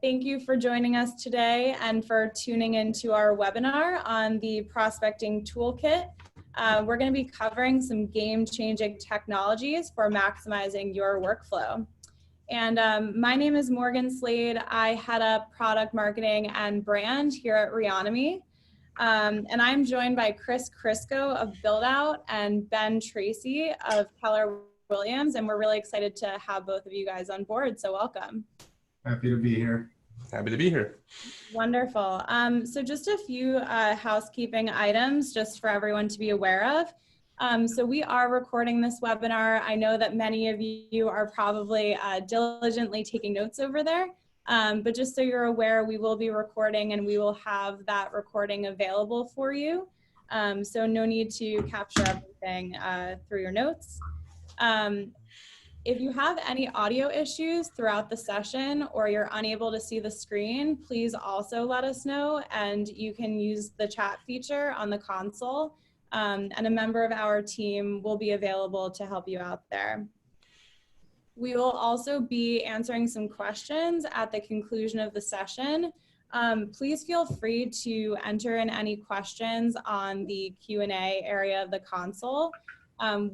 Thank you for joining us today and for tuning into our webinar on the Prospecting Toolkit. We're going to be covering some game-changing technologies for maximizing your workflow. And my name is Morgan Slade. I head up product marketing and brand here at Reonomy. And I'm joined by Chris Crisco of BuildOut and Ben Tracy of Keller Williams. And we're really excited to have both of you guys on board. So welcome. Happy to be here. Happy to be here. Wonderful. So just a few housekeeping items just for everyone to be aware of. So we are recording this webinar. I know that many of you are probably diligently taking notes over there, but just so you're aware, we will be recording and we will have that recording available for you. So no need to capture everything through your notes. If you have any audio issues throughout the session or you're unable to see the screen, please also let us know, and you can use the chat feature on the console, and a member of our team will be available to help you out there. We will also be answering some questions at the conclusion of the session. Please feel free to enter in any questions on the Q&A area of the console.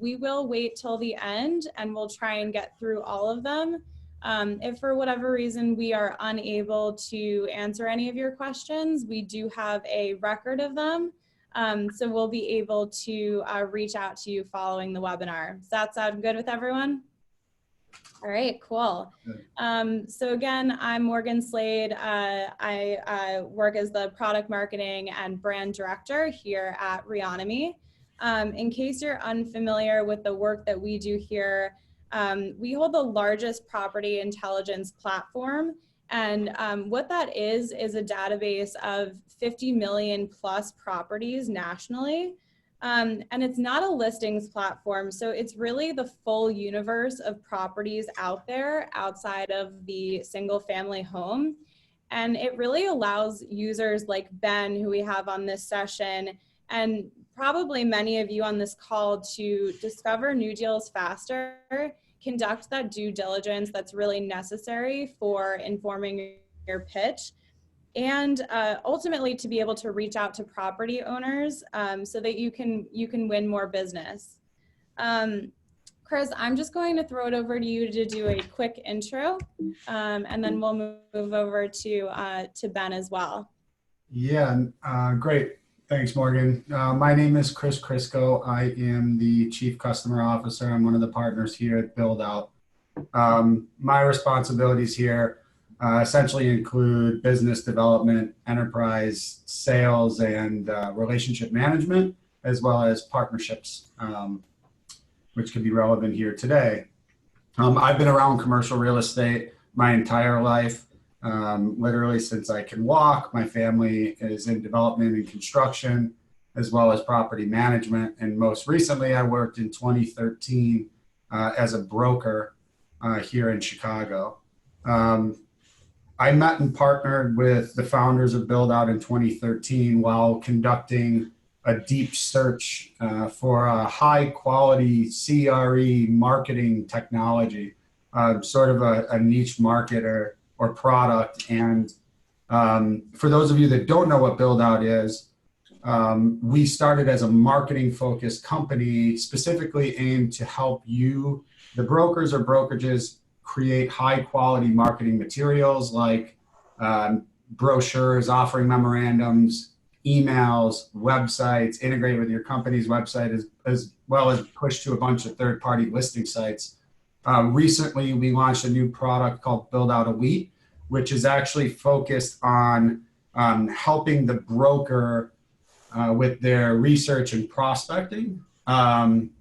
We will wait till the end and we'll try and get through all of them. If for whatever reason we are unable to answer any of your questions, we do have a record of them. So we'll be able to reach out to you following the webinar. Does that sound good with everyone? All right, cool. So again, I'm Morgan Slade. I work as the product marketing and brand director here at Reonomy. In case you're unfamiliar with the work that we do here, we hold the largest property intelligence platform. And what that is a database of 50 million plus properties nationally. And it's not a listings platform. So it's really the full universe of properties out there outside of the single family home. And it really allows users like Ben, who we have on this session, and probably many of you on this call, to discover new deals faster, conduct that due diligence that's really necessary for informing your pitch, and ultimately to be able to reach out to property owners so that you can win more business. Chris, I'm just going to throw it over to you to do a quick intro, and then we'll move over to Ben as well. Yeah, great. Thanks, Morgan. My name is Chris Crisco. I am the Chief Customer Officer. I'm one of the partners here at BuildOut. My responsibilities here essentially include business development, enterprise sales, and relationship management, as well as partnerships, which could be relevant here today. I've been around commercial real estate my entire life. Literally since I can walk. My family is in development and construction, as well as property management. And most recently, I worked in 2013 as a broker here in Chicago. I met and partnered with the founders of BuildOut in 2013 while conducting a deep search for a high quality CRE marketing technology, sort of a niche market or product. And for those of you that don't know what BuildOut is, we started as a marketing focused company specifically aimed to help you, the brokers or brokerages, create high quality marketing materials like brochures, offering memorandums, emails, websites, integrate with your company's website, as well as push to a bunch of third-party listing sites. Recently, we launched a new product called BuildOut Elite, which is actually focused on helping the broker with their research and prospecting,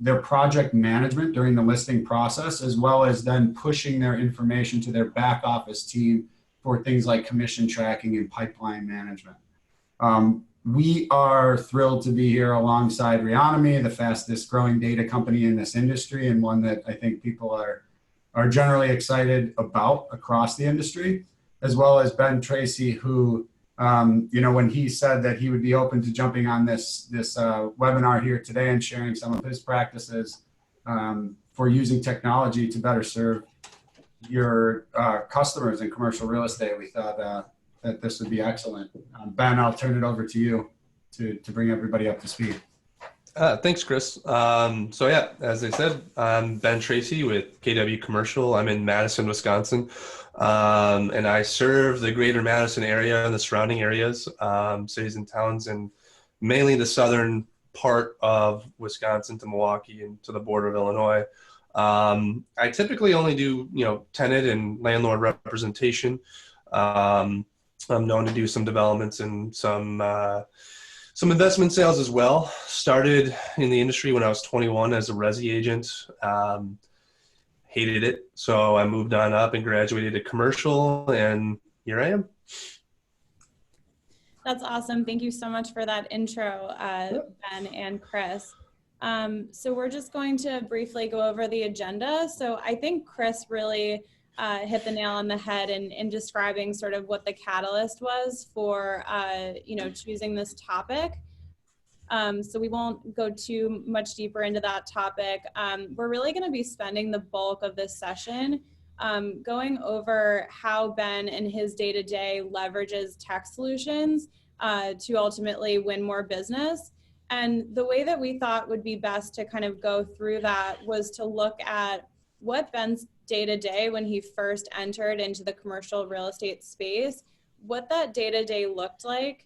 their project management during the listing process, as well as then pushing their information to their back office team for things like commission tracking and pipeline management. We are thrilled to be here alongside Reonomy, the fastest growing data company in this industry, and one that I think people are generally excited about across the industry, as well as Ben Tracy, who, when he said that he would be open to jumping on this webinar here today and sharing some of his practices for using technology to better serve your customers in commercial real estate, we thought that this would be excellent. Ben, I'll turn it over to you to bring everybody up to speed. Thanks, Chris. So yeah, as I said, I'm Ben Tracy with KW Commercial. I'm in Madison, Wisconsin, and I serve the greater Madison area and the surrounding areas, cities and towns, and mainly the southern part of Wisconsin to Milwaukee and to the border of Illinois. I typically only do, tenant and landlord representation. I'm known to do some developments and some investment sales as well. Started in the industry when I was 21 as a resi agent. Hated it, so I moved on up and graduated to commercial, and here I am. That's awesome. Thank you so much for that intro, Ben and Chris. So we're just going to briefly go over the agenda. So I think Chris really hit the nail on the head in describing sort of what the catalyst was for, choosing this topic. So we won't go too much deeper into that topic. We're really going to be spending the bulk of this session going over how Ben and his day-to-day leverages tech solutions to ultimately win more business. And the way that we thought would be best to kind of go through that was to look at what Ben's day-to-day when he first entered into the commercial real estate space, what that day-to-day looked like,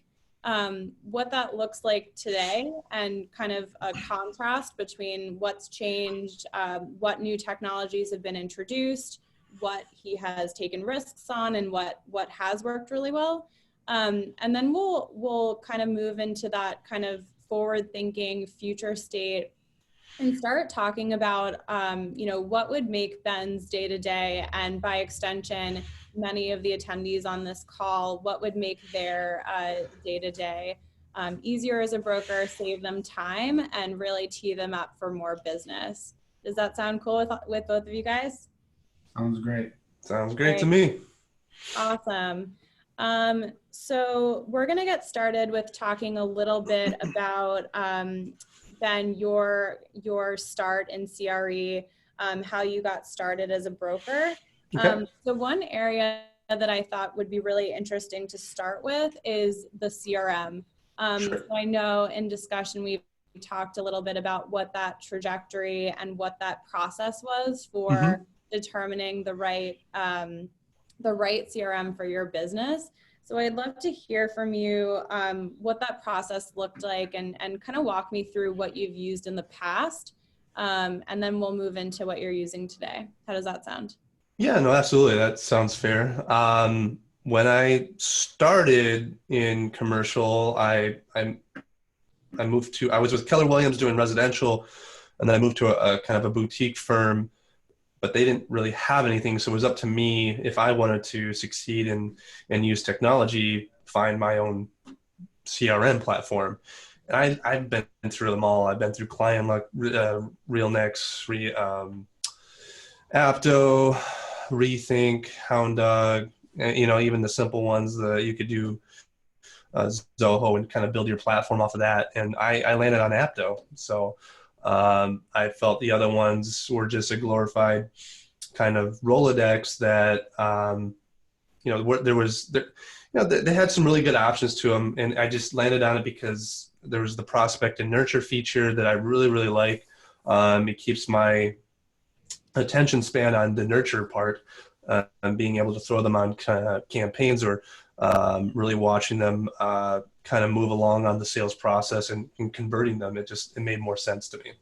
what that looks like today, and kind of a contrast between what's changed, what new technologies have been introduced, what he has taken risks on, and what has worked really well. And then we'll kind of move into that kind of forward-thinking future state and start talking about, what would make Ben's day-to-day, and by extension, many of the attendees on this call, what would make their day-to-day easier as a broker, save them time, and really tee them up for more business. Does that sound cool with both of you guys? Sounds great. Sounds great to me. Awesome. So we're going to get started with talking a little bit about, Ben, your start in CRE, how you got started as a broker. Okay. So one area that I thought would be really interesting to start with is the CRM. Sure. So I know in discussion we've talked a little bit about what that trajectory and what that process was for determining the right CRM for your business. So I'd love to hear from you what that process looked like, and kind of walk me through what you've used in the past. And then we'll move into what you're using today. How does that sound? Yeah, no, absolutely. That sounds fair. When I started in commercial, I was with Keller Williams doing residential, and then I moved to a kind of a boutique firm, but they didn't really have anything. So it was up to me if I wanted to succeed and use technology, find my own CRM platform. And I've been through them all. I've been through ClientLook, RealNex, Apto, Rethink, Hound Dog, even the simple ones that you could do, Zoho, and kind of build your platform off of that. And I landed on Apto. So I felt the other ones were just a glorified kind of Rolodex that, they had some really good options to them. And I just landed on it because there was the prospect and nurture feature that I really, really like. It keeps my attention span on the nurture part, and being able to throw them on kind of campaigns, or really watching them kind of move along on the sales process and converting them. It made more sense to me.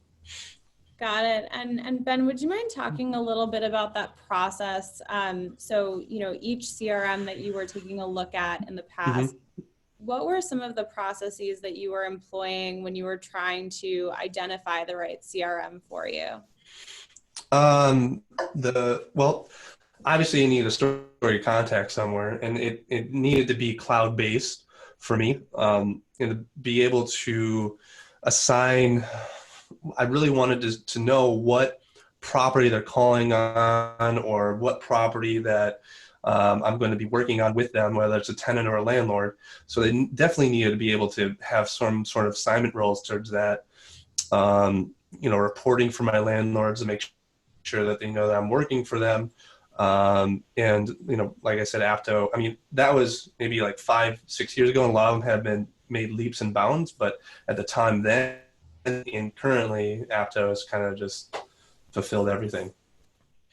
Got it. And Ben, would you mind talking a little bit about that process? So, each CRM that you were taking a look at in the past, what were some of the processes that you were employing when you were trying to identify the right CRM for you? Obviously you need a story contact somewhere, and it needed to be cloud-based for me, and to be able to assign. I really wanted to know what property they're calling on, or what property that I'm going to be working on with them, whether it's a tenant or a landlord. So they definitely needed to be able to have some sort of assignment roles towards that. Reporting for my landlords to make sure that they know that I'm working for them. And, like I said, Apto, I mean, that was maybe like 5, 6 years ago, and a lot of them have been made leaps and bounds, but at the time then and currently Apto has kind of just fulfilled everything.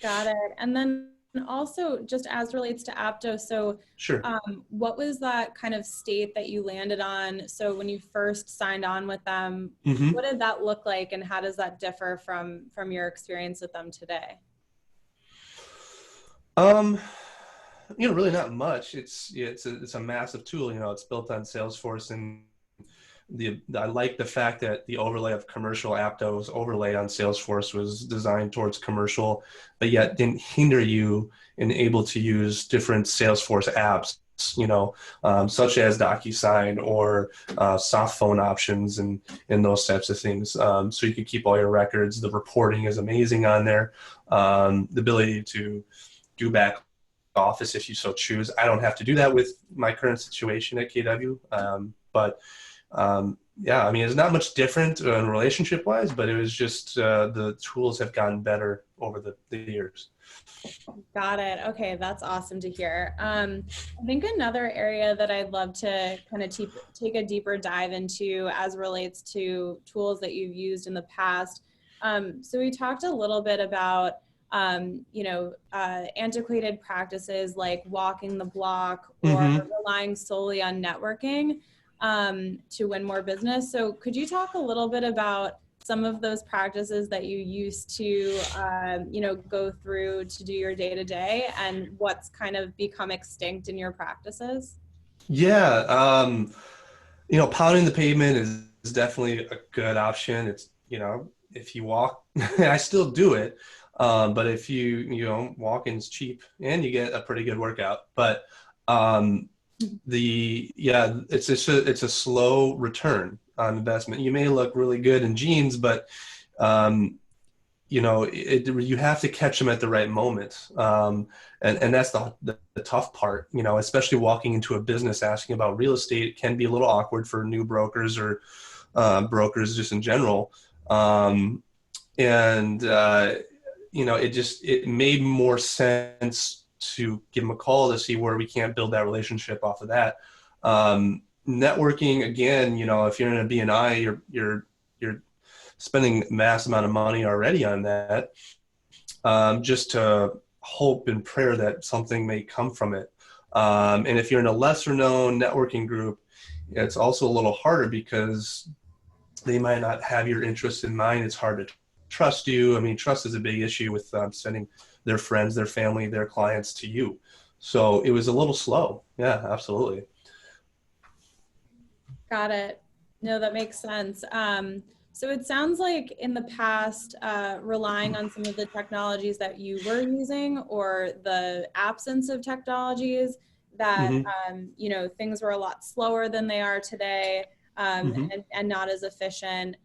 Got it. And then also just as relates to Apto, so Sure. what was that kind of state that you landed on? So when you first signed on with them, Mm-hmm. what did that look like, and how does that differ from your experience with them today? Um, really not much. It's a massive tool. It's built on Salesforce, and I like the fact that the overlay of commercial Aptos overlaid on Salesforce was designed towards commercial, but yet didn't hinder you in able to use different Salesforce apps, such as DocuSign or soft phone options and those types of things. So you can keep all your records. The reporting is amazing on there. The ability to do back office if you so choose. I don't have to do that with my current situation at KW, but yeah, I mean, it's not much different relationship wise, but it was just the tools have gotten better over the years. Got it. Okay, that's awesome to hear. I think another area that I'd love to kind of take a deeper dive into as relates to tools that you've used in the past. So we talked a little bit about, antiquated practices like walking the block or Mm-hmm. relying solely on networking to win more business. So could you talk a little bit about some of those practices that you used to, go through to do your day to day, and what's kind of become extinct in your practices? Yeah, pounding the pavement is definitely a good option. It's, if you walk, I still do it. But if walking's cheap and you get a pretty good workout. But it's a slow return on investment. You may look really good in jeans, but you have to catch them at the right moment. And that's the tough part, especially walking into a business asking about real estate can be a little awkward for new brokers or brokers just in general. And it made more sense to give them a call to see where we can't build that relationship off of that. Networking, again, if you're in a BNI, you're spending mass amount of money already on that, just to hope and prayer that something may come from it. And if you're in a lesser known networking group, it's also a little harder because they might not have your interests in mind. It's hard to trust you. I mean, trust is a big issue with sending their friends, their family, their clients to you. So it was a little slow. Yeah, absolutely. Got it. No, that makes sense. So it sounds like in the past, relying on some of the technologies that you were using or the absence of technologies, that Mm-hmm. things were a lot slower than they are today, Mm-hmm. and not as efficient.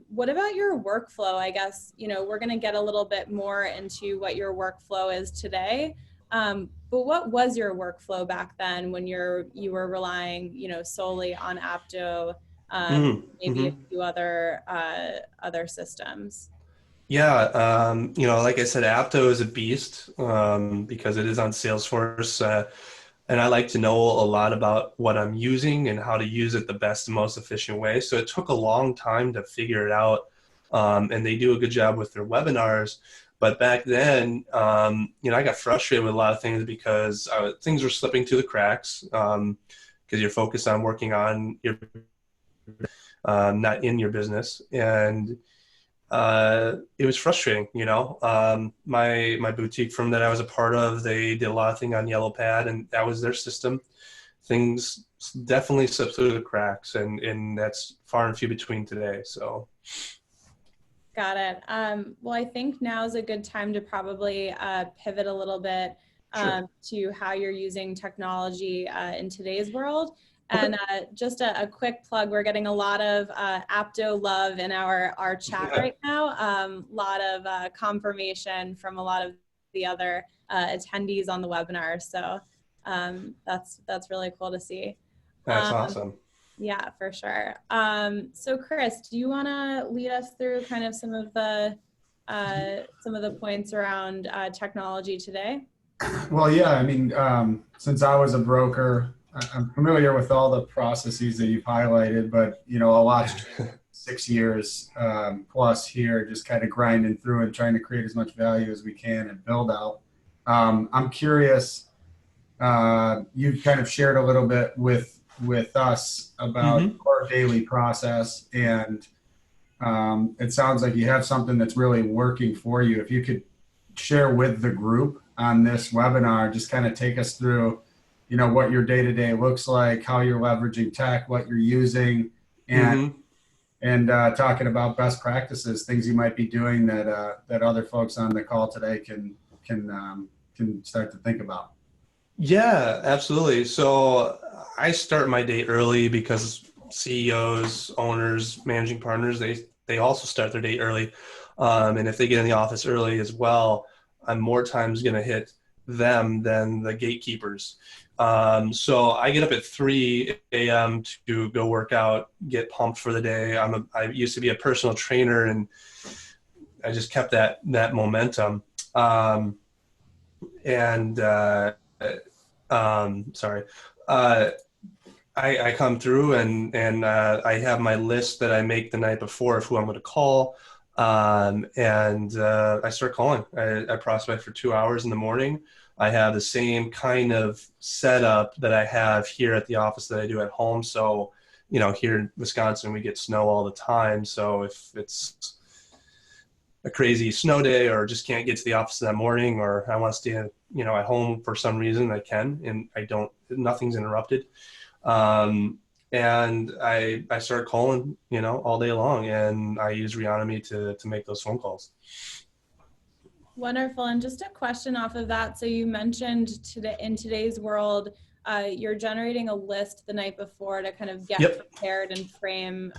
What about your workflow? I guess we're going to get a little bit more into what your workflow is today. But what was your workflow back then when you were relying, solely on Apto, Mm-hmm. maybe a Mm-hmm. few other systems? Yeah, like I said, Apto is a beast because it is on Salesforce, and I like to know a lot about what I'm using and how to use it the best and most efficient way. So it took a long time to figure it out, and they do a good job with their webinars. But back then, I got frustrated with a lot of things because things were slipping through the cracks because you're focused on working on your, not in your business, and it was frustrating, my boutique firm that I was a part of, they did a lot of things on Yellow Pad, and that was their system. Things definitely slipped through the cracks, and that's far and few between today. So, Got it. Well, I think now is a good time to probably pivot a little bit sure. to how you're using technology in today's world. Okay. And just a quick plug, we're getting a lot of Apto love in our chat right now. A lot of confirmation from a lot of the other attendees on the webinar. So that's really cool to see. That's awesome. Yeah, for sure. So Chris, do you want to lead us through kind of some of some of the points around technology today? Well, yeah, I mean, since I was a broker, I'm familiar with all the processes that you've highlighted, but a lot's changed in 6 years plus here, just kind of grinding through and trying to create as much value as we can and build out. I'm curious, you've kind of shared a little bit with us about your daily process, and it sounds like you have something that's really working for you. If you could share with the group on this webinar, just kind of take us through, what your day-to-day looks like, how you're leveraging tech, what you're using, and talking about best practices, things you might be doing that other folks on the call today can start to think about. Yeah, absolutely. So I start my day early because CEOs, owners, managing partners, they also start their day early. And if they get in the office early as well, I'm more times going to hit them than the gatekeepers. So I get up at 3 a.m. to go work out, get pumped for the day. I used to be a personal trainer, and I just kept that momentum. Sorry. I come through and I have my list that I make the night before of who I'm going to call. I start calling. I prospect for 2 hours in the morning. I have the same kind of setup that I have here at the office that I do at home. So, here in Wisconsin, we get snow all the time. So if it's a crazy snow day or just can't get to the office that morning, or I want to stay, at home for some reason, I can, and nothing's interrupted. And I start calling, all day long, and I use Reonomy to make those phone calls. Wonderful. And just a question off of that. So you mentioned in today's world, you're generating a list the night before to kind of get prepared and frame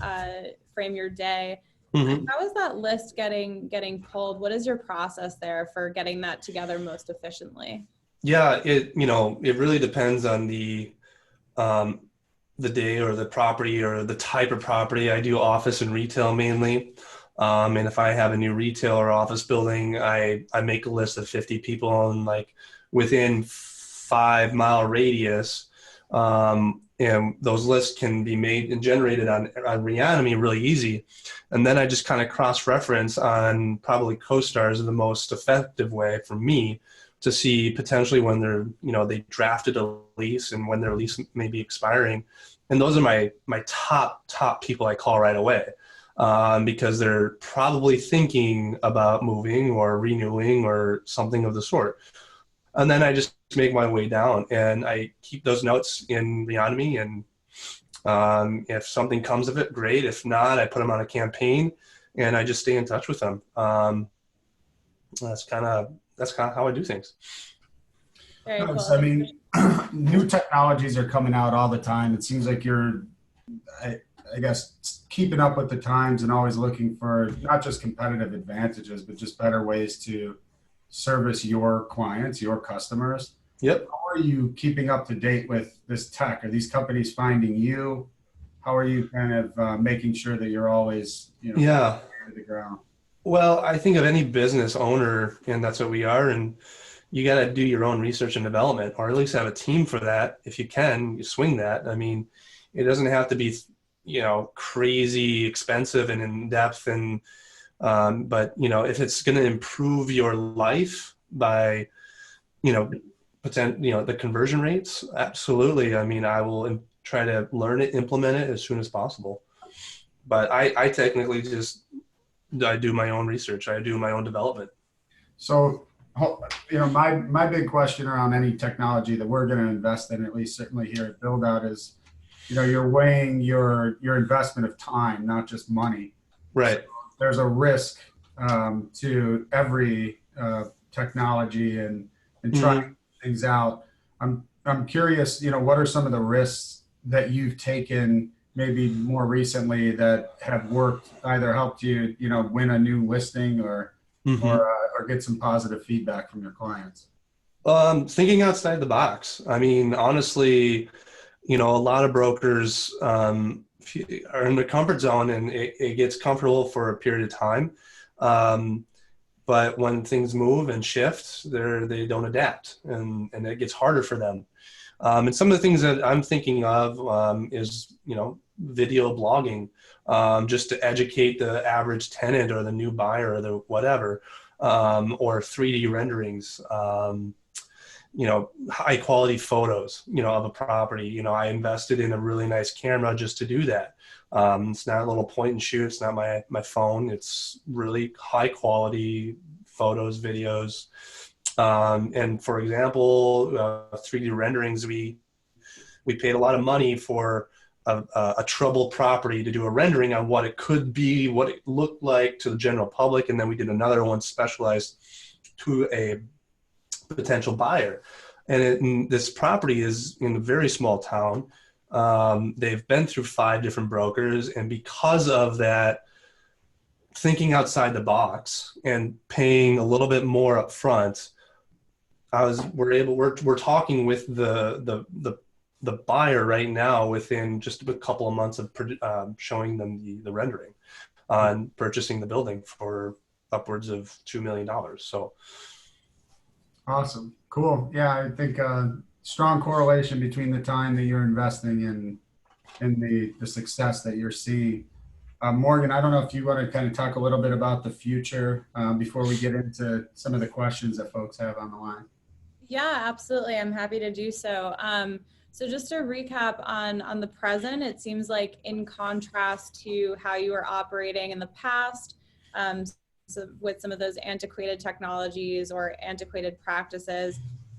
your day. How is that list getting pulled? What is your process there for getting that together most efficiently? Yeah, it really depends on the day or the property or the type of property. I do office and retail mainly. And if I have a new retail or office building, I make a list of 50 people and within 5-mile radius. And those lists can be made and generated on Reonomy really easy. And then I just kind of cross-reference on probably CoStars are the most effective way for me to see potentially when they drafted a lease and when their lease may be expiring. And those are my top people I call right away, because they're probably thinking about moving or renewing or something of the sort. And then I just make my way down and I keep those notes in Reonomy. And if something comes of it, great. If not, I put them on a campaign and I just stay in touch with them. That's kind of how I do things. Very cool. I mean, new technologies are coming out all the time. It seems like you're, I guess, keeping up with the times and always looking for not just competitive advantages, but just better ways to service your clients, your customers. Yep. How are you keeping up to date with this tech? Are these companies finding you? How are you kind of making sure that you're always, to the ground? Well, I think of any business owner, and that's what we are, and you got to do your own research and development, or at least have a team for that. If you can, you swing that. I mean, it doesn't have to be, crazy expensive and in depth, and but if it's going to improve your life by, the conversion rates, absolutely. I mean, I will try to learn it, implement it as soon as possible. But I technically I do my own research. I do my own development. So, my big question around any technology that we're going to invest in, at least certainly here at Build Out, is, you're weighing your investment of time, not just money. Right. So there's a risk to every technology and trying things out. I'm curious, what are some of the risks that you've taken maybe more recently that have either helped you, win a new listing or get some positive feedback from your clients? Thinking outside the box. I mean, honestly, a lot of brokers are in the comfort zone, and it gets comfortable for a period of time. but when things move and shift, they don't adapt, and it gets harder for them. And some of the things that I'm thinking of is, video blogging, just to educate the average tenant or the new buyer or the whatever, or 3D renderings, high quality photos, of a property. I invested in a really nice camera just to do that. It's not a little point and shoot. It's not my phone. It's really high quality photos, videos. And for example, 3D renderings, we paid a lot of money for a troubled property to do a rendering on what it could be, what it looked like to the general public. And then we did another one specialized to a potential buyer. And this property is in a very small town. They've been through 5 different brokers. And because of that, thinking outside the box and paying a little bit more up front, we're talking with the buyer right now within just a couple of months of showing them the rendering on purchasing the building for upwards of $2 million. So Awesome. Cool. Yeah, I think strong correlation between the time that you're investing and the success that you're seeing. Morgan, I don't know if you want to kind of talk a little bit about the future before we get into some of the questions that folks have on the line. Yeah, absolutely. I'm happy to do so. So just to recap on the present, it seems like in contrast to how you were operating in the past, so with some of those antiquated technologies or antiquated practices,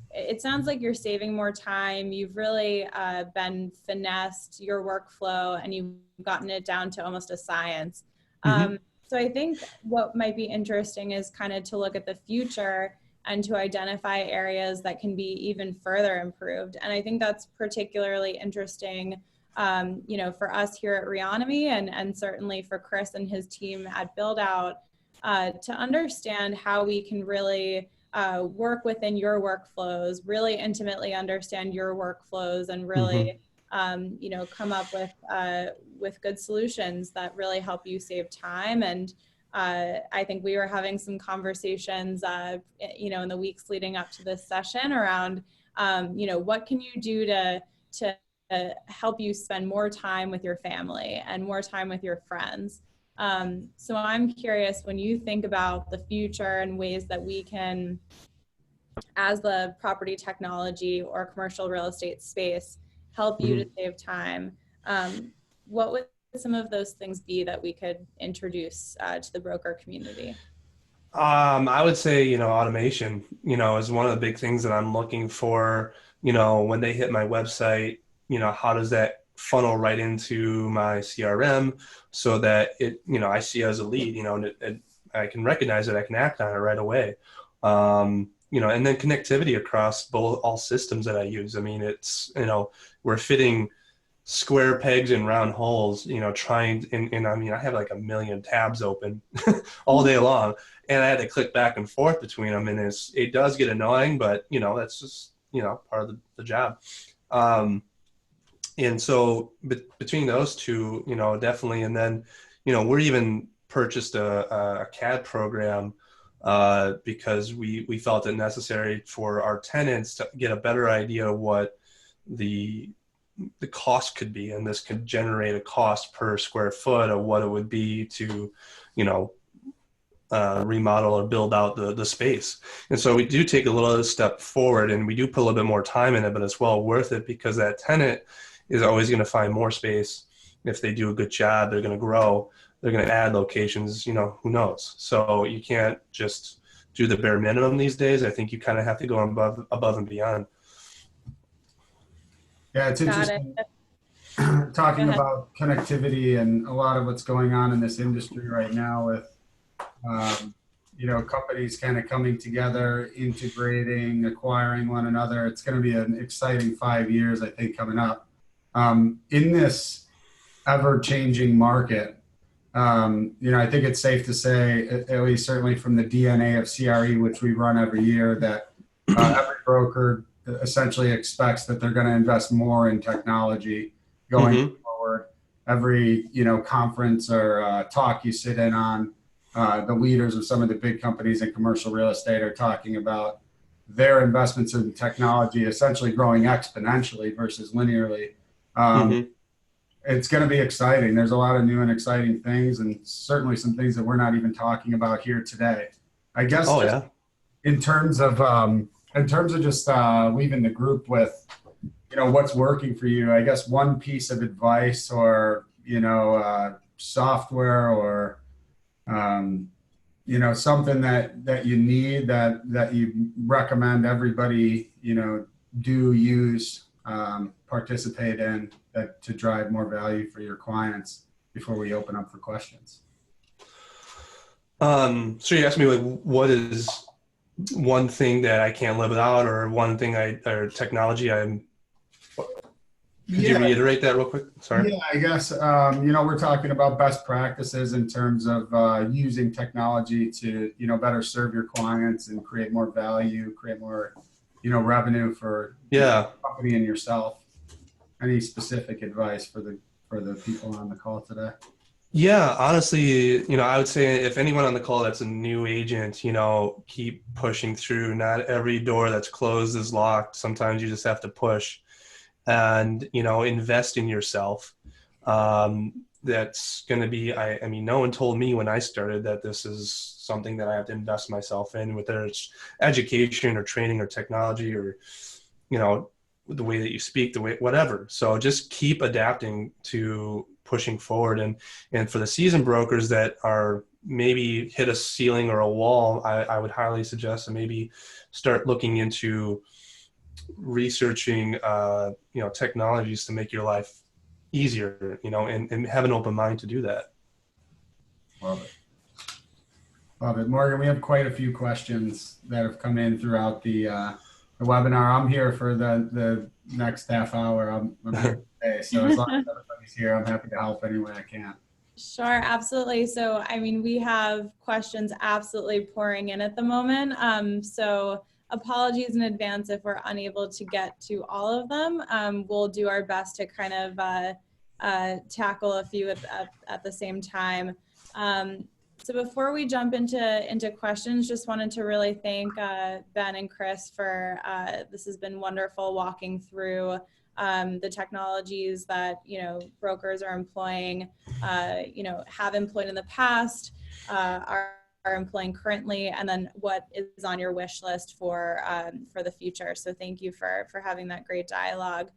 it sounds like you're saving more time. You've really been finessed your workflow and you've gotten it down to almost a science. So I think what might be interesting is kind of to look at the future and to identify areas that can be even further improved. And I think that's particularly interesting, for us here at Reonomy and certainly for Chris and his team at Build Out, to understand how we can really work within your workflows, really intimately understand your workflows, and really, come up with good solutions that really help you save time. And I think we were having some conversations, in the weeks leading up to this session around, what can you do to help you spend more time with your family and more time with your friends. So I'm curious, when you think about the future and ways that we can, as the property technology or commercial real estate space, help you to save time, what would some of those things be that we could introduce to the broker community? I would say, automation, is one of the big things that I'm looking for, when they hit my website, how does that funnel right into my CRM so that I see it as a lead, and I can recognize it, I can act on it right away. And then connectivity across all systems that I use. I mean, it's, we're fitting square pegs in round holes, trying, and I mean, I have like a million tabs open all day long, and I had to click back and forth between them, and it does get annoying, but that's just, part of the job. And so between those two, definitely. And then, we're even purchased a CAD program because we felt it necessary for our tenants to get a better idea of what the cost could be. And this could generate a cost per square foot of what it would be to, remodel or build out the space. And so we do take a little step forward and we do put a little bit more time in it, but it's well worth it because that tenant is always going to find more space. If they do a good job, they're going to grow, they're going to add locations, who knows? So you can't just do the bare minimum these days. I think you kind of have to go above and beyond. Yeah, it's interesting talking about connectivity and a lot of what's going on in this industry right now with, companies kind of coming together, integrating, acquiring one another. It's going to be an exciting 5 years, I think, coming up. In this ever-changing market, I think it's safe to say, at least certainly from the DNA of CRE, which we run every year, that every broker essentially expects that they're going to invest more in technology going forward. Every, conference or talk you sit in on, the leaders of some of the big companies in commercial real estate are talking about their investments in technology essentially growing exponentially versus linearly. Hmm. It's going to be exciting. There's a lot of new and exciting things, and certainly some things that we're not even talking about here today. I guess Oh just yeah. in terms of just leaving the group with, what's working for you. I guess one piece of advice, or software, or something that you need, that you recommend everybody do use, participate in, that to drive more value for your clients before we open up for questions. So you asked me, like, what is one thing that I can't live without, or one thing or technology could you Yeah, reiterate that real quick? Sorry. yeah, I guess, we're talking about best practices in terms of using technology to, better serve your clients and create more value, create more, revenue for Yeah. the company and yourself. Any specific advice for the people on the call today? Yeah, honestly, I would say if anyone on the call that's a new agent, keep pushing through. Not every door that's closed is locked. Sometimes you just have to push and, invest in yourself. That's going to be, I mean, no one told me when I started that this is something that I have to invest myself in, whether it's education or training or technology or, the way that you speak, the way, whatever. So just keep adapting to pushing forward. And for the seasoned brokers that are maybe hit a ceiling or a wall, I would highly suggest to maybe start looking into researching, technologies to make your life easier, and have an open mind to do that. Love it. Love it. Morgan, we have quite a few questions that have come in throughout the webinar. I'm here for the next half hour. I'm here today. So as long as everybody's here, I'm happy to help any way I can. Sure, absolutely. So, I mean, we have questions absolutely pouring in at the moment. So apologies in advance if we're unable to get to all of them. We'll do our best to kind of tackle a few at the same time. So before we jump into questions, just wanted to really thank Ben and Chris for this has been wonderful walking through the technologies that brokers are employing, have employed in the past, are employing currently, and then what is on your wish list for the future. So thank you for having that great dialogue.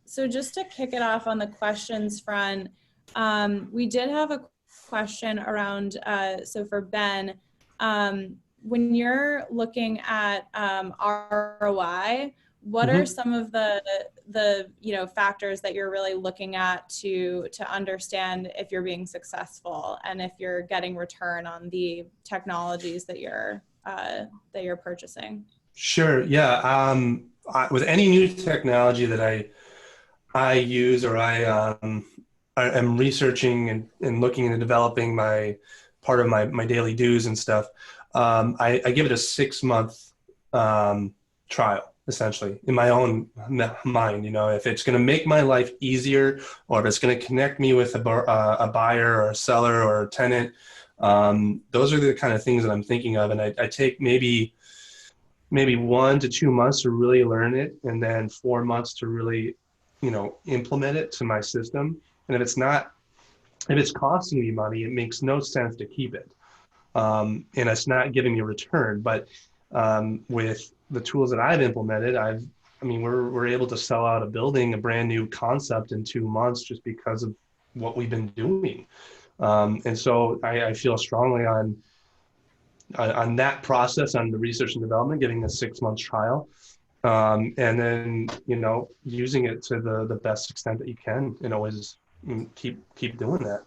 So just to kick it off on the questions front, we did have a question around, so for Ben, when you're looking at ROI, what are some of the factors that you're really looking at to understand if you're being successful and if you're getting return on the technologies that you're purchasing? Sure. Yeah. With any new technology that I use, or I am researching and looking into developing my part of my daily dues and stuff, I give it a 6-month trial, essentially, in my own mind. If it's going to make my life easier, or if it's going to connect me with a buyer or a seller or a tenant, those are the kind of things that I'm thinking of. And I take maybe 1 to 2 months to really learn it, and then 4 months to really, implement it to my system. And if it's costing me money, it makes no sense to keep it. And it's not giving me a return. But with the tools that I've implemented, we're able to sell out a building, a brand new concept, in 2 months just because of what we've been doing. And so I feel strongly on that process, on the research and development, getting a 6-month trial, and then using it to the best extent that you can, and always keep doing that.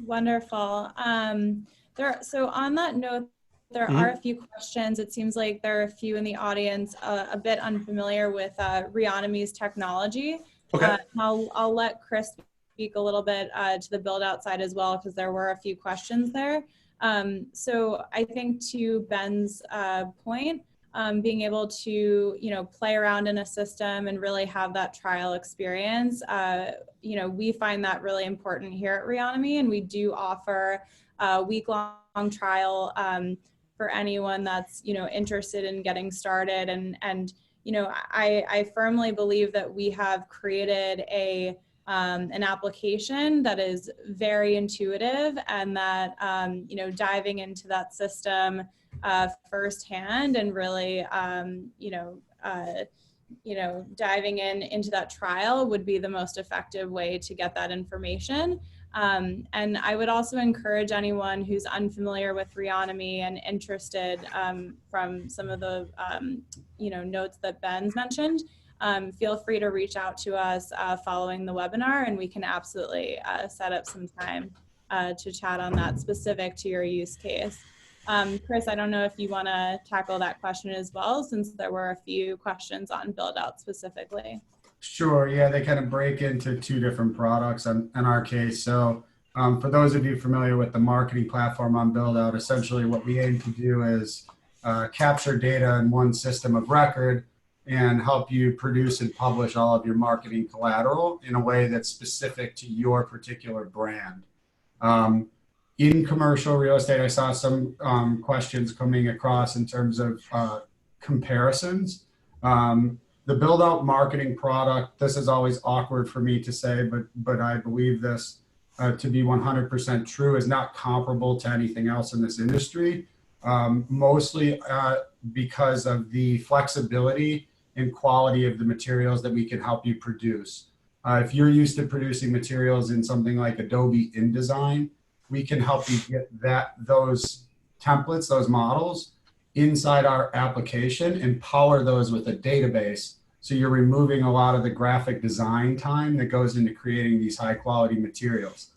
Wonderful. So on that note, there are a few questions. It seems like there are a few in the audience a bit unfamiliar with Reonomy's technology. Okay. I'll let Chris speak a little bit to the build out side as well, because there were a few questions there. So I think to Ben's point, being able to, play around in a system and really have that trial experience. We find that really important here at Reonomy, and we do offer a week-long trial for anyone that's, interested in getting started. And I firmly believe that we have created an application that is very intuitive, and that, diving into that system firsthand and really, diving into that trial would be the most effective way to get that information. And I would also encourage anyone who's unfamiliar with Reonomy and interested from some of the, notes that Ben's mentioned, feel free to reach out to us following the webinar, and we can absolutely set up some time to chat on that specific to your use case. Chris, I don't know if you want to tackle that question as well, since there were a few questions on build out specifically. Sure. Yeah, they kind of break into two different products in our case. So for those of you familiar with the marketing platform on build out, essentially what we aim to do is capture data in one system of record and help you produce and publish all of your marketing collateral in a way that's specific to your particular brand. In commercial real estate, I saw some questions coming across in terms of comparisons. The build out marketing product, this is always awkward for me to say, but I believe this to be 100% true, is not comparable to anything else in this industry, mostly because of the flexibility and quality of the materials that we can help you produce. If you're used to producing materials in something like Adobe InDesign, we can help you get those templates, those models inside our application and power those with a database. So you're removing a lot of the graphic design time that goes into creating these high quality materials.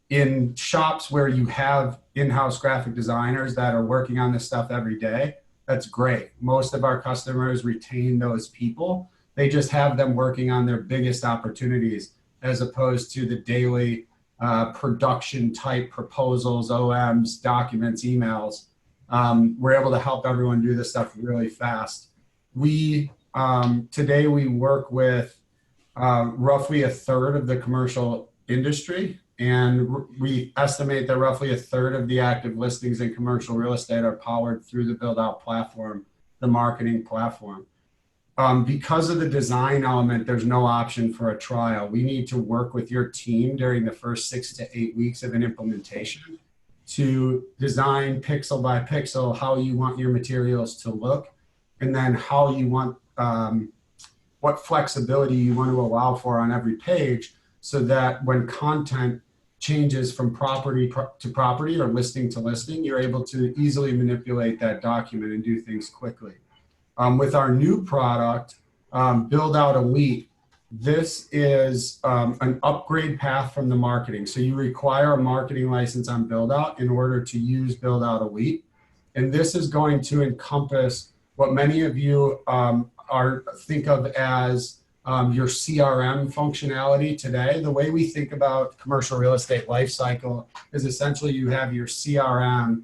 In shops where you have in-house graphic designers that are working on this stuff every day, that's great. Most of our customers retain those people. They just have them working on their biggest opportunities, as opposed to the daily production type proposals, OMs, documents, emails. We're able to help everyone do this stuff really fast. Today we work with roughly a third of the commercial industry, and we estimate that roughly a third of the active listings in commercial real estate are powered through the build out platform, the marketing platform. Because of the design element, there's no option for a trial. We need to work with your team during the first 6 to 8 weeks of an implementation to design pixel by pixel how you want your materials to look, and then how you want, what flexibility you want to allow for on every page, so that when content changes from property to property or listing to listing, you're able to easily manipulate that document and do things quickly. With our new product, Build Out Elite, this is an upgrade path from the marketing. So you require a marketing license on Build Out in order to use Build Out Elite. And this is going to encompass what many of you think of as your CRM functionality today. The way we think about commercial real estate lifecycle is essentially you have your CRM,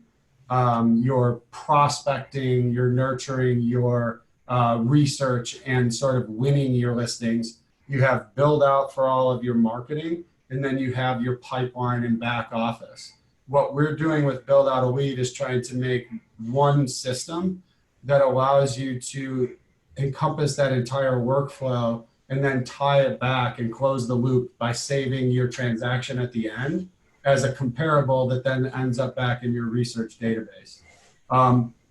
your prospecting, your nurturing, your research, and sort of winning your listings. You have build out for all of your marketing, and then you have your pipeline and back office. What we're doing with Build Out Elite is trying to make one system that allows you to encompass that entire workflow and then tie it back and close the loop by saving your transaction at the end as a comparable that then ends up back in your research database.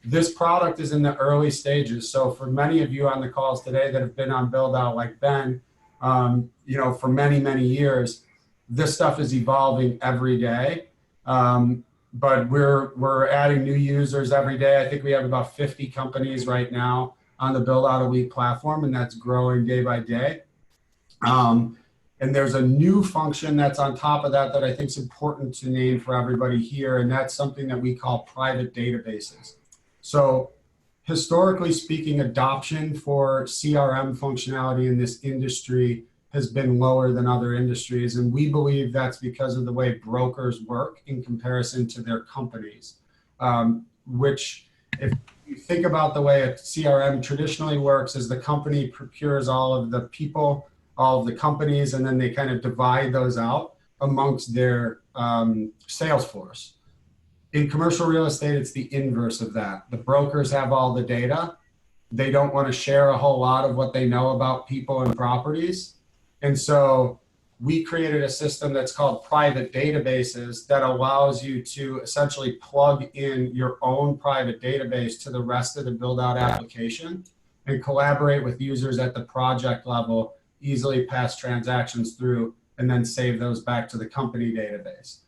This product is in the early stages. So for many of you on the calls today that have been on Build Out like Ben, for many, many years, this stuff is evolving every day. But we're adding new users every day. I think we have about 50 companies right now on the Build Out Elite platform, and that's growing day by day. And there's a new function that's on top of that that I think is important to name for everybody here, and that's something that we call private databases. So historically speaking, adoption for CRM functionality in this industry has been lower than other industries, and we believe that's because of the way brokers work in comparison to their companies, which you think about the way a CRM traditionally works is the company procures all of the people, all of the companies, and then they kind of divide those out amongst their sales force. In commercial real estate, it's the inverse of that. The brokers have all the data. They don't want to share a whole lot of what they know about people and properties. And so we created a system that's called private databases that allows you to essentially plug in your own private database to the rest of the build out application and collaborate with users at the project level, easily pass transactions through, and then save those back to the company database.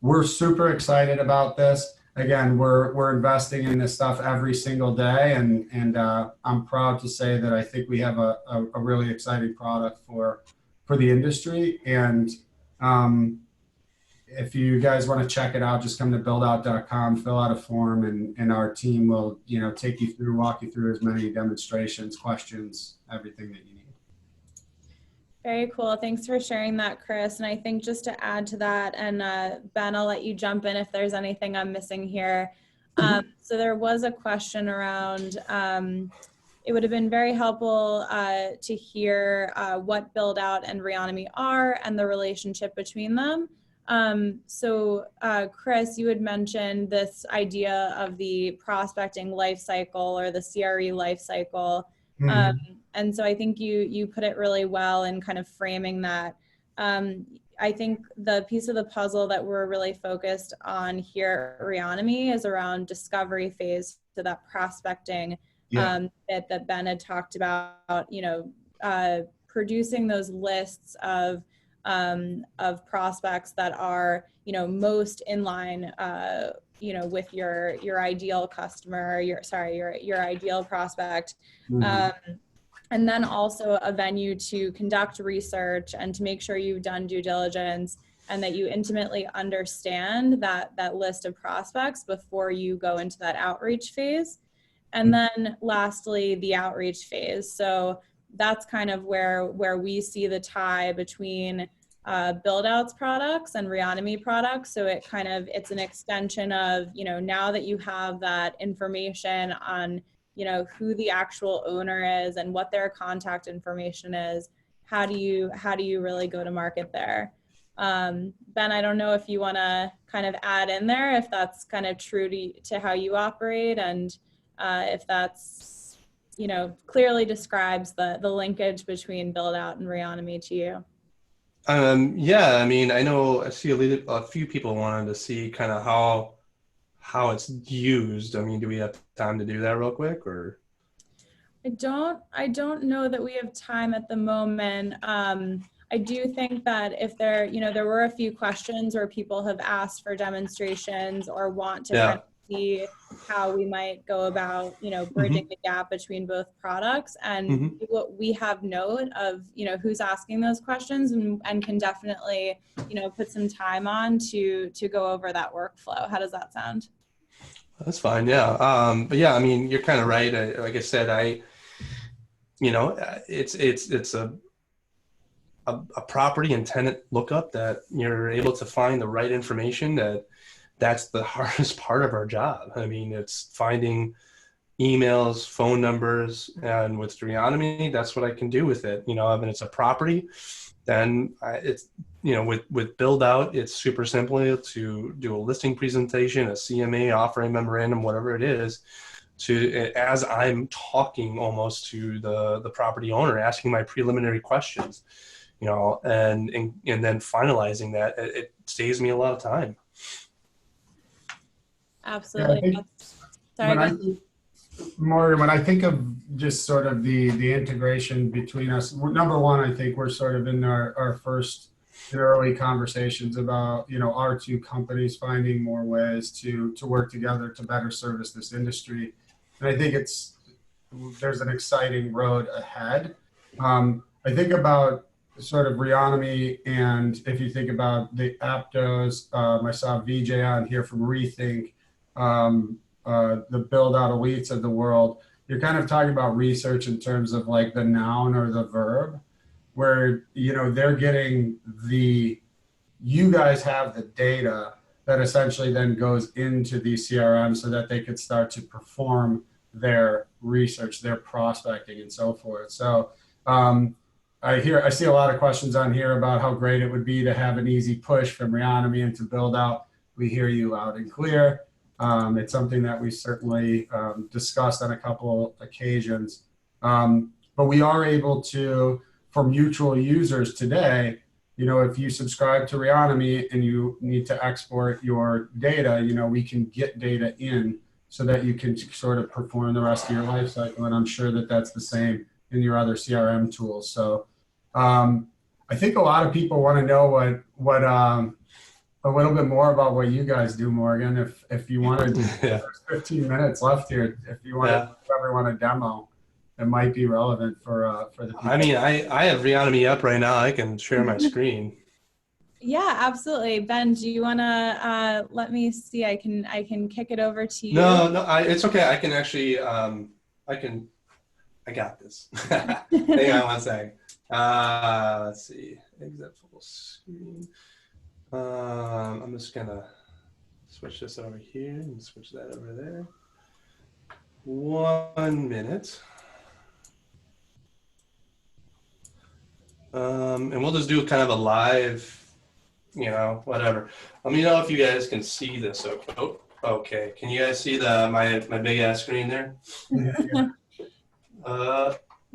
We're super excited about this. Again, we're investing in this stuff every single day, and I'm proud to say that I think we have a really exciting product for the industry. And if you guys want to check it out, just come to buildout.com, fill out a form, and our team will take you through, walk you through as many demonstrations, questions, everything that you need. Very cool. Thanks for sharing that, Chris. And I think just to add to that, and Ben, I'll let you jump in if there's anything I'm missing here. So there was a question around, it would have been very helpful to hear what Build Out and Reonomy are and the relationship between them. So Chris, you had mentioned this idea of the prospecting life cycle or the CRE life cycle. And so I think you put it really well in kind of framing that. I think the piece of the puzzle that we're really focused on here at Reonomy is around discovery phase, so that prospecting that Ben had talked about, producing those lists of prospects that are, most in line, with your ideal customer, your ideal prospect. And then also a venue to conduct research and to make sure you've done due diligence and that you intimately understand that list of prospects before you go into that outreach phase. And then lastly, the outreach phase. So that's kind of where we see the tie between Build Out's products and Reonomy products. So it's an extension of, now that you have that information on who the actual owner is and what their contact information is, how do you really go to market there? Ben, I don't know if you want to kind of add in there, if that's kind of true to how you operate, and if that's, clearly describes the linkage between Build Out and Reonomy to you. Yeah, I mean, I see a few people wanted to see kind of how it's used. I mean, do we have time to do that real quick, or? I don't know that we have time at the moment. I do think that if there were a few questions where people have asked for demonstrations or want to kind of see how we might go about, bridging the gap between both products, and what we have note of, who's asking those questions, and can definitely, put some time on to go over that workflow. How does that sound? That's fine. Yeah. But yeah, I mean, you're kind of right. Like I said, it's a property and tenant lookup that you're able to find the right information. That's the hardest part of our job. I mean, it's finding emails, phone numbers, and with Reonomy, that's what I can do with it. If it's a property, then it's, with Build Out, it's super simple to do a listing presentation, a CMA, offering memorandum, whatever it is, as I'm talking almost to the property owner, asking my preliminary questions, and then finalizing that. It saves me a lot of time. Absolutely. Morgan, when I think of just sort of the integration between us, number one, I think we're sort of in our first early conversations about, our two companies finding more ways to work together to better service this industry. And I think there's an exciting road ahead. I think about sort of Reonomy, and if you think about the Aptos, I saw VJ on here from Rethink, the Build Out elites of the world, you're kind of talking about research in terms of like the noun or the verb, where they're getting you guys have the data, that essentially then goes into the CRM so that they could start to perform their research, their prospecting, and so forth. So I see a lot of questions on here about how great it would be to have an easy push from Reonomy and to build out. We hear you loud and clear. It's something that we certainly discussed on a couple occasions. But we are able to, for mutual users today, you know, if you subscribe to Reonomy and you need to export your data, you know, we can get data in so that you can sort of perform the rest of your life cycle. And I'm sure that that's the same in your other CRM tools. So I think a lot of people want to know what a little bit more about what you guys do, Morgan. If you want to, Yeah. there's 15 minutes left here. If you want to give everyone a demo, it might be relevant for the people. I mean, I have Reonomy up right now. I can share my screen. Yeah, absolutely. Ben, do you want to let me see? I can kick it over to you. No, it's okay. I can actually, I got this. Hang on one second. Let's see. Exit full screen. I'm just gonna switch this over here and switch that over there. 1 minute. And we'll just do kind of a live, you know, whatever. Let me know if you guys can see this. Oh, okay. Can you guys see my big ass screen there? Yeah.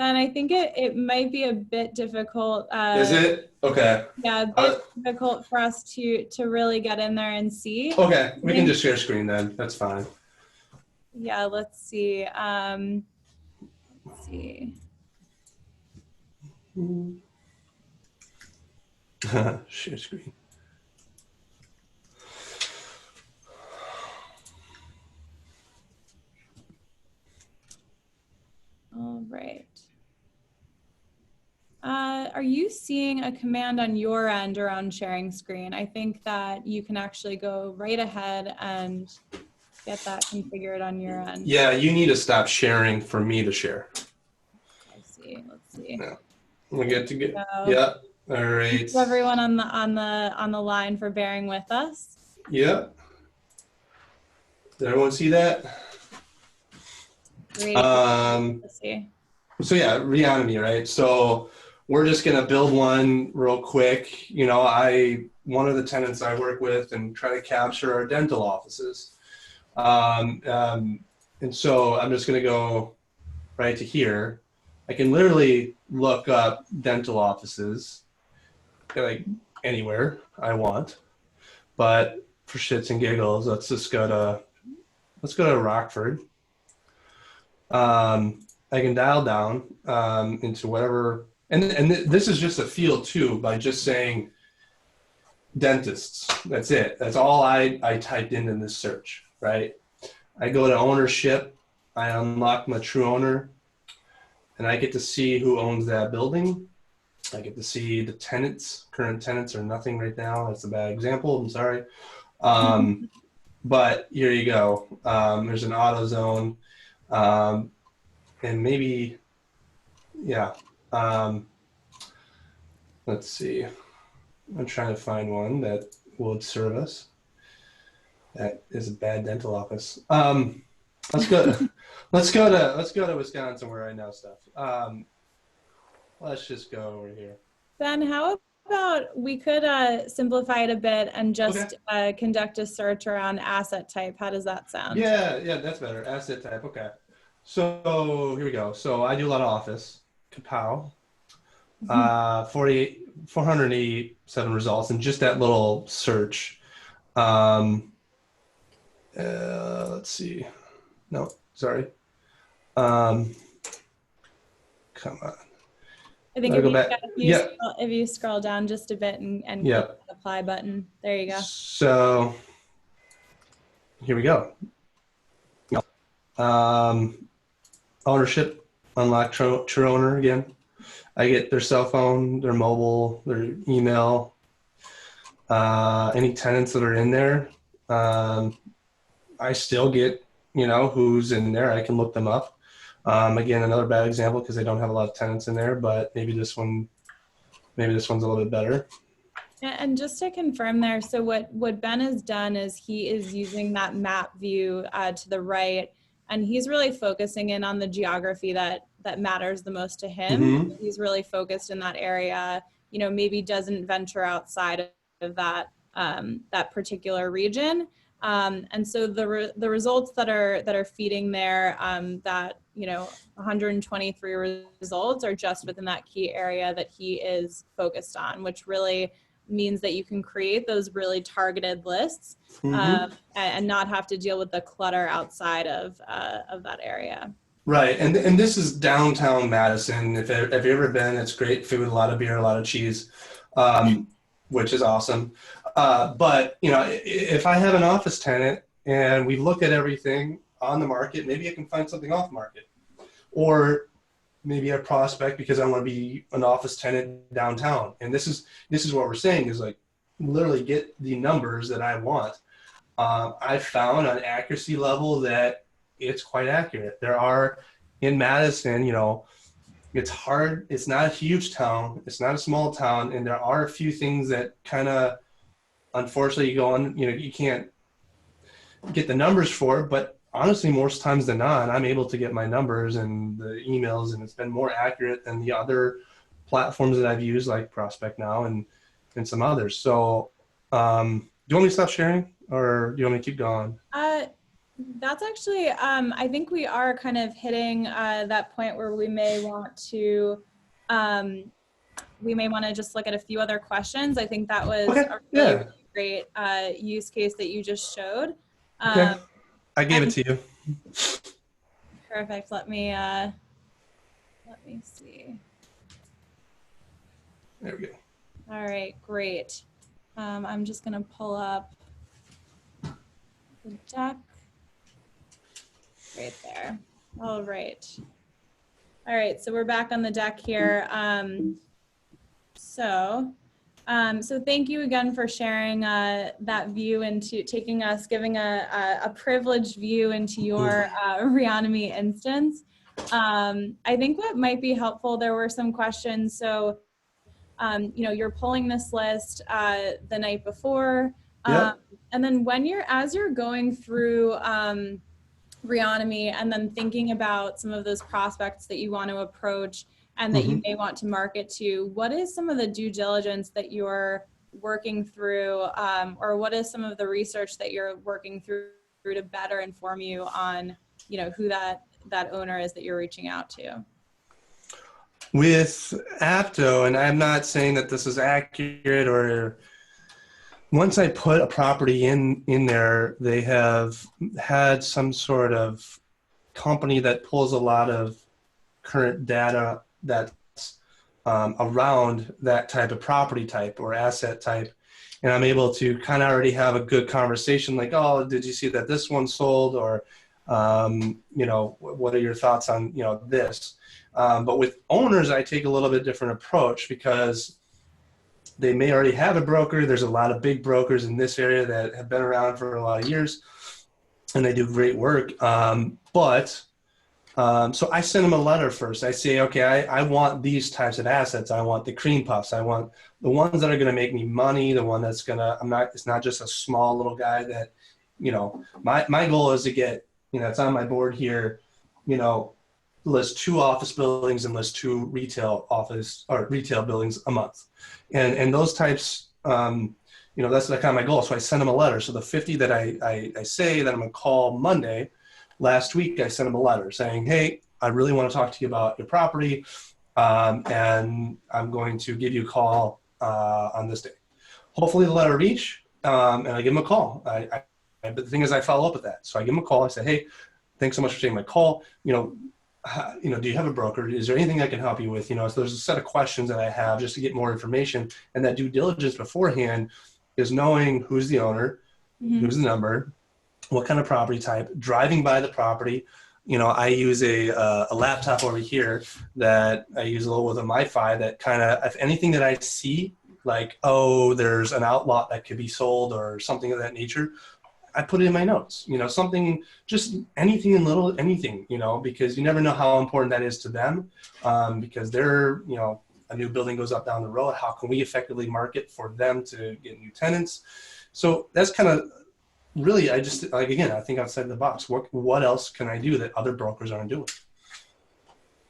And I think it might be a bit difficult. Is it? Okay. Yeah, a bit difficult for us to really get in there and see. Okay, we can just share screen then. That's fine. Yeah, let's see. Let's see. Share screen. All right. Are you seeing a command on your end around sharing screen? I think that you can actually go right ahead and get that configured on your end. Yeah, you need to stop sharing for me to share. I see. Let's see. Yeah. We get to get. So, yeah. All right. thanks to everyone on the line for bearing with us. Yep. Did everyone see that? Great. Let's see. So yeah, Reonomy, right? So we're just gonna build one real quick. You know, one of the tenants I work with and try to capture our dental offices. And so I'm just gonna go right to here. I can literally look up dental offices like anywhere I want, but for shits and giggles, let's go to Rockford. I can dial down into whatever, and this is just a field too by just saying dentists. That's it. That's all I typed in this search, right? I go to ownership. I unlock my true owner, and I get to see who owns that building. I get to see the tenants. Current tenants are nothing right now. That's a bad example. I'm sorry. But here you go. There's an auto zone. And maybe, yeah. Let's see. I'm trying to find one that would serve us. That is a bad dental office. Let's go to Wisconsin where I know stuff. Let's just go over here. Ben, how about we could simplify it a bit and just conduct a search around asset type? How does that sound? Yeah, that's better. Asset type. Okay. So here we go. So I do a lot of office. Kapow. 487 results, and just that little search. Let's see. No, sorry. Come on. I think if you scroll down just a bit and click the apply button, there you go. So here we go. Ownership, unlock true owner again. I get their cell phone, their mobile, their email, any tenants that are in there. I still get, who's in there. I can look them up. Again, another bad example because they don't have a lot of tenants in there, but maybe this one's a little bit better. And just to confirm there, so what Ben has done is he is using that map view to the right, and he's really focusing in on the geography that matters the most to him. Mm-hmm. He's really focused in that area, you know, maybe doesn't venture outside of that that particular region. And so the results that are feeding there, that, you know, 123 results are just within that key area that he is focused on, which really means that you can create those really targeted lists, Mm-hmm. and not have to deal with the clutter outside of that area. Right, and this is downtown Madison. If you've ever been, it's great food, a lot of beer, a lot of cheese, which is awesome. But you know, if I have an office tenant and we look at everything on the market, maybe I can find something off market, or maybe a prospect because I want to be an office tenant downtown. And this is what we're saying is like literally get the numbers that I want. I found an accuracy level that it's quite accurate. There are in Madison, you know, it's hard. It's not a huge town. It's not a small town. And there are a few things that kind of, unfortunately, you go on, you know, you can't get the numbers for, but honestly, most times than not, I'm able to get my numbers and the emails, and it's been more accurate than the other platforms that I've used, like Prospect Now and some others. So, do you want me to stop sharing, or do you want me to keep going? That's actually, I think we are kind of hitting that point where we may want to just look at a few other questions. I think that was Okay. a really great use case that you just showed. Okay. I gave it to you. Perfect. Let me see. There we go. All right, great. I'm just gonna pull up the deck right there. All right. All right, so we're back on the deck here. So thank you again for sharing that view into giving a privileged view into your Reonomy instance. I think what might be helpful, there were some questions. So, you know, you're pulling this list the night before, Yep. and then as you're going through Reonomy and then thinking about some of those prospects that you want to approach and that you may want to market to, what is some of the due diligence that you're working through, or what is some of the research that you're working through to better inform you on, you know, who that owner is that you're reaching out to? With Apto, and I'm not saying that this is accurate, or once I put a property in there, they have had some sort of company that pulls a lot of current data that's around that type of property type or asset type. And I'm able to kind of already have a good conversation like, oh, did you see that this one sold? Or, you know, what are your thoughts on, you know, this? But with owners, I take a little bit different approach because they may already have a broker. There's a lot of big brokers in this area that have been around for a lot of years, and they do great work. So I send them a letter first. I say, okay, I want these types of assets. I want the cream puffs. I want the ones that are going to make me money, the one that's going to, it's not just a small little guy that, you know, my goal is to get, you know, it's on my board here, you know, list 2 office buildings and list 2 retail buildings a month. And those types, you know, that's kind of my goal. So I send them a letter. So the 50 that I say that I'm going to call Monday, last week I sent them a letter saying, hey, I really want to talk to you about your property, and I'm going to give you a call on this day. Hopefully the letter reach, and I give them a call. But the thing is, I follow up with that. So I give them a call. I say, hey, thanks so much for taking my call. You know, do you have a broker? Is there anything I can help you with? You know, so there's a set of questions that I have just to get more information. And that due diligence beforehand is knowing who's the owner, who's the number, what kind of property type, driving by the property. You know, I use a laptop over here that I use a little with a MiFi that kind of, if anything that I see, like, oh, there's an outlot that could be sold or something of that nature, I put it in my notes, you know, something, just anything anything, you know, because you never know how important that is to them, because they're, you know, a new building goes up down the road, how can we effectively market for them to get new tenants? So that's kind of really, I just, like, again, I think outside the box. What else can I do that other brokers aren't doing?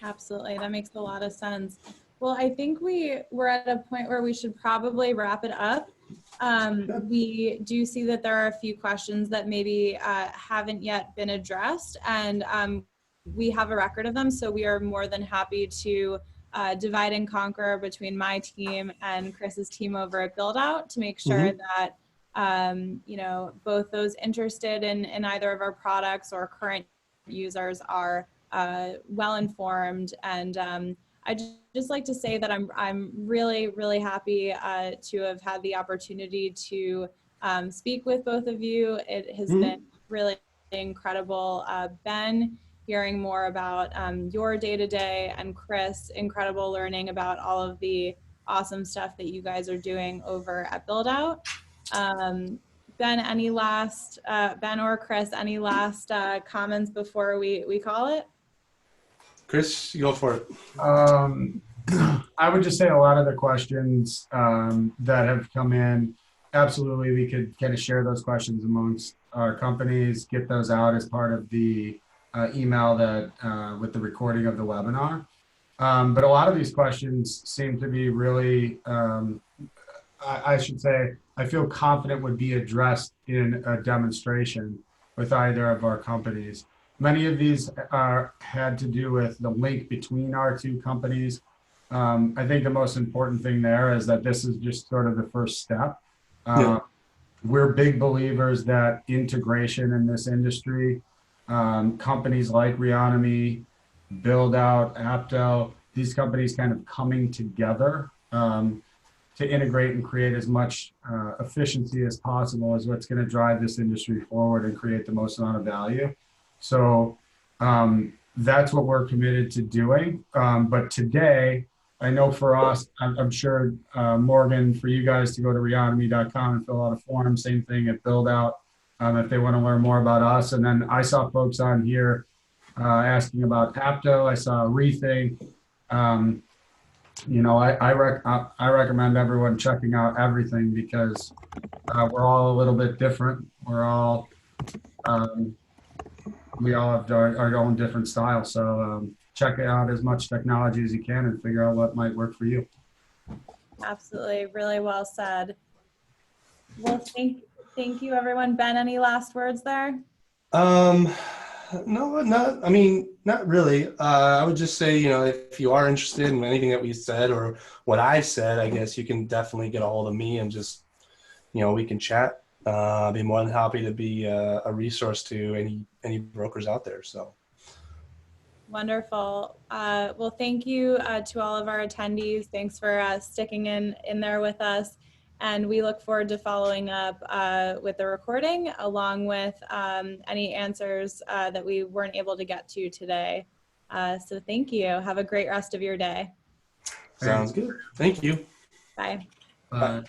Absolutely. That makes a lot of sense. Well, I think we're at a point where we should probably wrap it up. We do see that there are a few questions that maybe haven't yet been addressed, and we have a record of them, so we are more than happy to divide and conquer between my team and Chris's team over at Build Out to make sure that you know, both those interested in either of our products or current users are well informed. And I'd just like to say that I'm really happy to have had the opportunity to speak with both of you. It has been really incredible. Ben, hearing more about your day-to-day, and Chris, incredible learning about all of the awesome stuff that you guys are doing over at Build Out. Ben, any last, Ben or Chris, any last comments before we call it? Chris, you go for it. I would just say a lot of the questions that have come in, absolutely, we could kind of share those questions amongst our companies, get those out as part of the email that with the recording of the webinar. But a lot of these questions seem to be really, I should say, I feel confident would be addressed in a demonstration with either of our companies. Many of these had to do with the link between our two companies. I think the most important thing there is that this is just sort of the first step. We're big believers that integration in this industry, companies like Reonomy, Build Out, Apto, these companies kind of coming together to integrate and create as much efficiency as possible is what's going to drive this industry forward and create the most amount of value. So that's what we're committed to doing. But today, I know for us, I'm sure, Morgan, for you guys to go to reonomy.com and fill out a form, same thing at Build Out if they want to learn more about us. And then I saw folks on here asking about Apto. I saw Rethink. You know, I recommend everyone checking out everything because we're all a little bit different. We're all, we all have our own different style. So check out as much technology as you can and figure out what might work for you. Absolutely. Really well said. Well, thank you, everyone. Ben, any last words there? No, I mean, not really. I would just say, you know, if you are interested in anything that we said or what I've said, I guess you can definitely get a hold of me and just, you know, we can chat. I'd be more than happy to be a resource to any brokers out there. So. Wonderful. Well, thank you to all of our attendees. Thanks for sticking in there with us. And we look forward to following up with the recording along with any answers that we weren't able to get to today. So thank you. Have a great rest of your day. Sounds good. Thank you. Bye. Bye.